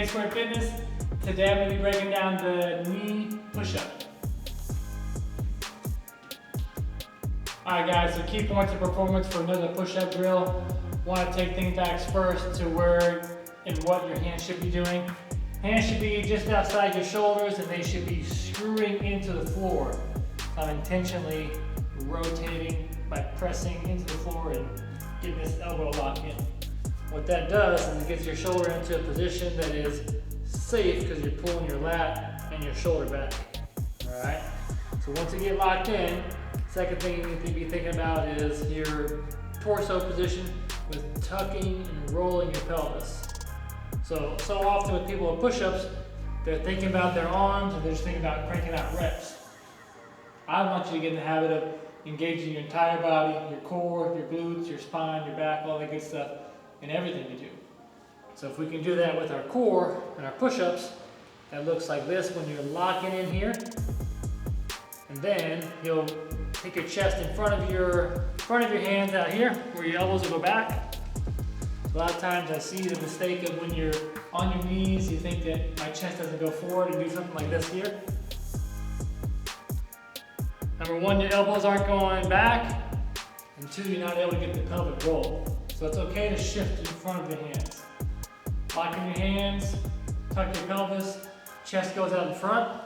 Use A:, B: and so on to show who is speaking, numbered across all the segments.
A: Pec Stretch Fitness. Today I'm going to be breaking down the knee push-up. Alright guys, so key points of performance for another push-up drill. Want to take things back first to where and what your hands should be doing. Hands should be just outside your shoulders and they should be screwing into the floor. I'm intentionally rotating by pressing into the floor and getting this elbow lock in. What that does is it gets your shoulder into a position that is safe because you're pulling your lat and your shoulder back. Alright? So once you get locked in, second thing you need to be thinking about is your torso position with tucking and rolling your pelvis. So often with people with push-ups, they're thinking about their arms or they're just thinking about cranking out reps. I want you to get in the habit of engaging your entire body, your core, your glutes, your spine, your back, all that good stuff, in everything you do. So if we can do that with our core and our push-ups, that looks like this when you're locking in here. And then you'll take your chest in front of your hands out here, where your elbows will go back. A lot of times I see the mistake of when you're on your knees, you think that my chest doesn't go forward and do something like this here. Number one, your elbows aren't going back, and two, you're not able to get the pelvic roll. So it's okay to shift in front of the hands. Lock in your hands, tuck your pelvis, chest goes out in front.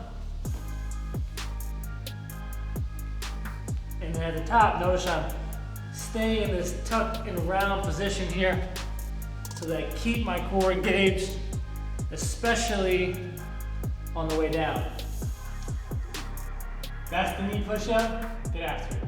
A: And then at the top, notice I'm staying in this tuck and round position here so that I keep my core engaged, especially on the way down. That's the knee push-up. Get after it.